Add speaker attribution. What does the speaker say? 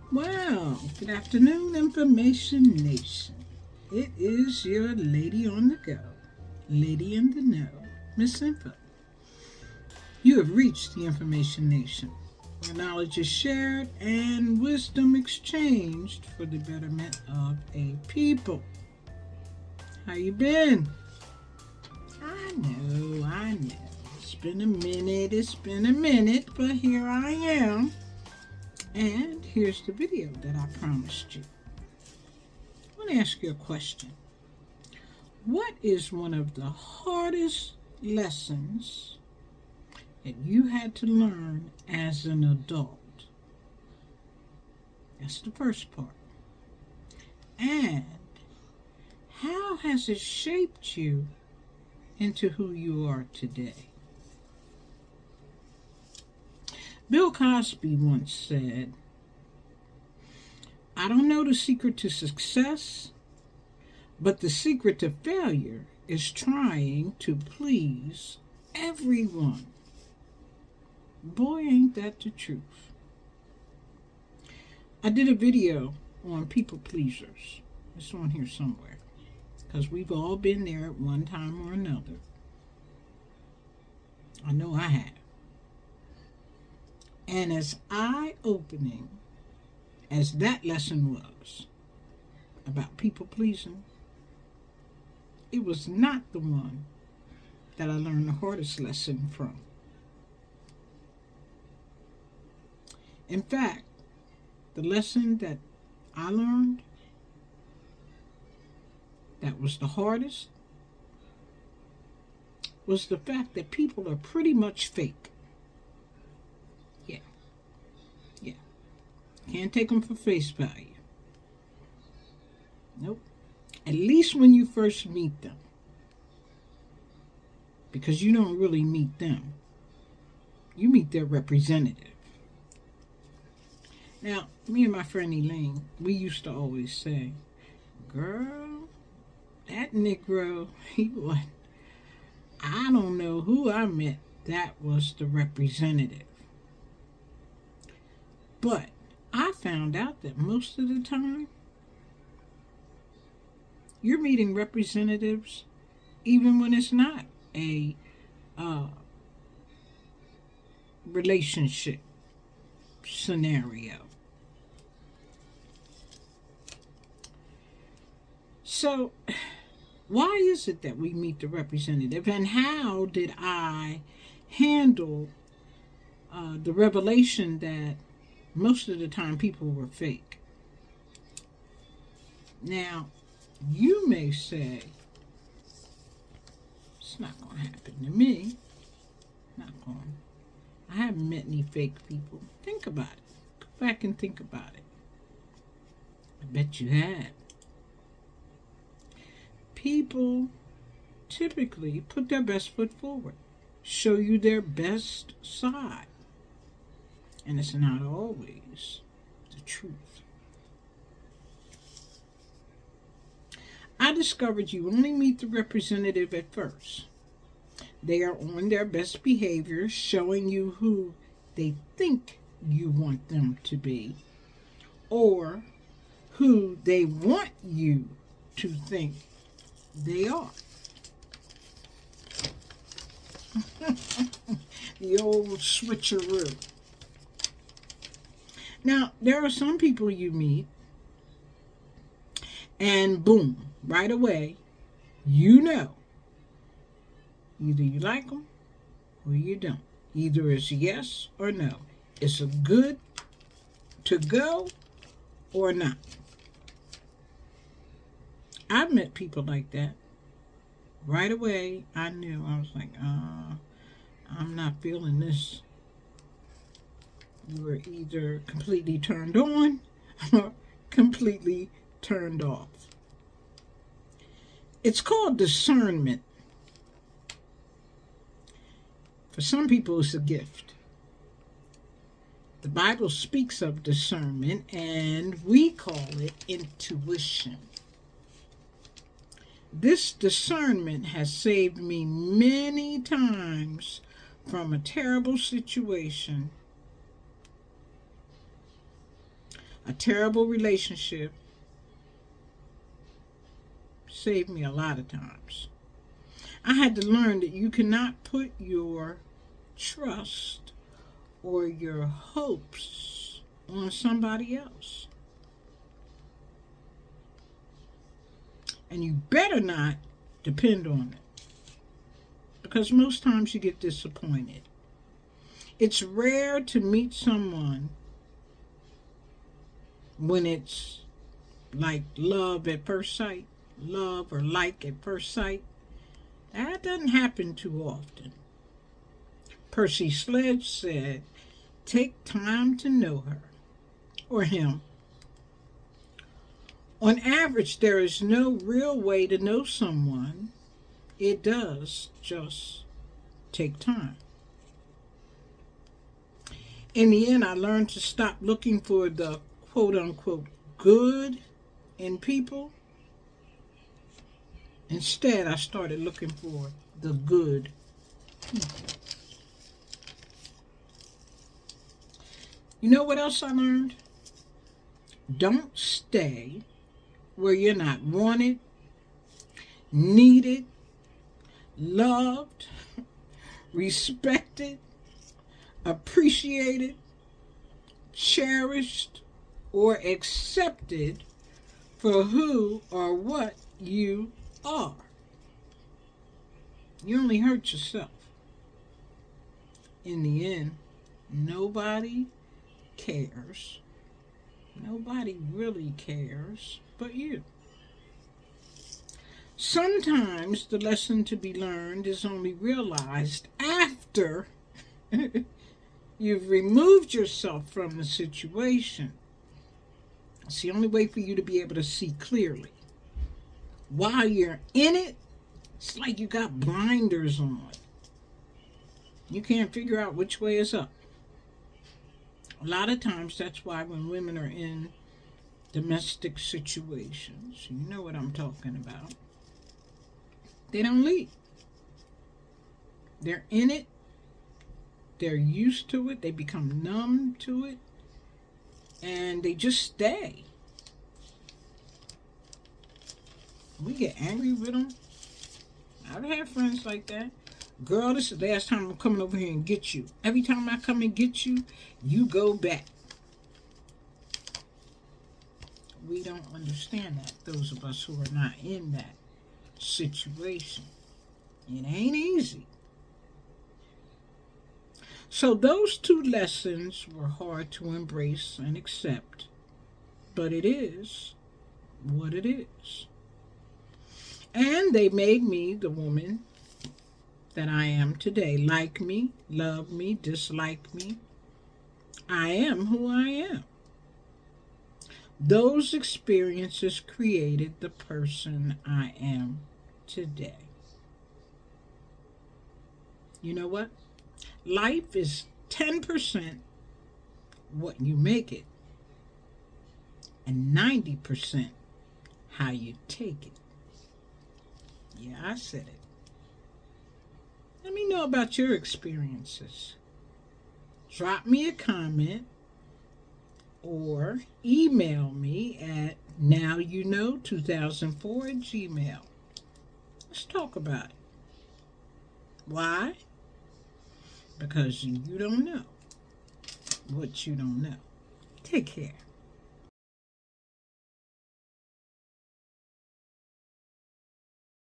Speaker 1: Well, good afternoon, Information Nation. It is your lady on the go, lady in the know, Miss Info. You have reached the Information Nation, where knowledge is shared and wisdom exchanged for the betterment of a people. How you been? I know. It's been a minute, but here I am. And here's the video that I promised you. I want to ask you a question. What is one of the hardest lessons that you had to learn as an adult? That's the first part. And how has it shaped you into who you are today? Bill Cosby once said, "I don't know the secret to success, but the secret to failure is trying to please everyone." Boy, ain't that the truth. I did a video on people pleasers. It's on here somewhere, because we've all been there at one time or another. I know I have. And as eye-opening as that lesson was about people pleasing, it was not the one that I learned the hardest lesson from. In fact, the lesson that I learned that was the hardest was the fact that people are pretty much fake. Yeah. Can't take them for face value. Nope. At least when you first meet them. Because you don't really meet them. You meet their representative. Now, me and my friend Elaine, we used to always say, "Girl, that Negro, he was, I don't know who I met, that was the representative." But I found out that most of the time, you're meeting representatives even when it's not a relationship scenario. So, why is it that we meet the representative, and how did I handle the revelation that most of the time people were fake? Now, you may say, "It's not going to happen to me." Not going. I haven't met any fake people. Think about it. Go back and think about it. I bet you have. People typically put their best foot forward, show you their best side. And it's not always the truth. I discovered you only meet the representative at first. They are on their best behavior, showing you who they think you want them to be, or who they want you to think they are. The old switcheroo. Now, there are some people you meet, and boom, right away, you know, either you like them or you don't. Either it's yes or no. It's a good to go or not. I've met people like that. Right away, I knew. I was like, I'm not feeling this. You were either completely turned on or completely turned off. It's called discernment. For some people, it's a gift. The Bible speaks of discernment, and we call it intuition. This discernment has saved me many times from a terrible situation. A terrible relationship saved me a lot of times. I had to learn that you cannot put your trust or your hopes on somebody else. And you better not depend on it, because most times you get disappointed. It's rare to meet someone when it's like love at first sight, love or like at first sight. That doesn't happen too often. Percy Sledge said, take time to know her or him. On average, there is no real way to know someone. It does just take time. In the end, I learned to stop looking for the quote-unquote good in people. Instead, I started looking for the good people. You know what else I learned? Don't stay where you're not wanted, needed, loved, respected, appreciated, cherished, or accepted for who or what you are. You only hurt yourself. In the end, nobody cares. Nobody really cares but you. Sometimes the lesson to be learned is only realized after you've removed yourself from the situation. It's the only way for you to be able to see clearly. While you're in it, it's like you got blinders on. You can't figure out which way is up. A lot of times that's why when women are in domestic situations, you know what I'm talking about, they don't leave. They're in it. They're used to it. They become numb to it. And they just stay. We get angry with them. I've had friends like that. Girl, this is the last time I'm coming over here and get you. Every time I come and get you, you go back. We don't understand that, those of us who are not in that situation. It ain't easy. So those two lessons were hard to embrace and accept, but it is what it is. And they made me the woman that I am today. Like me, love me, dislike me. I am who I am. Those experiences created the person I am today. You know what? Life is 10% what you make it, and 90% how you take it. Yeah, I said it. Let me know about your experiences. Drop me a comment or email me at nowyouknow2004@gmail.com. Let's talk about it. Why? Because you don't know what you don't know. Take care.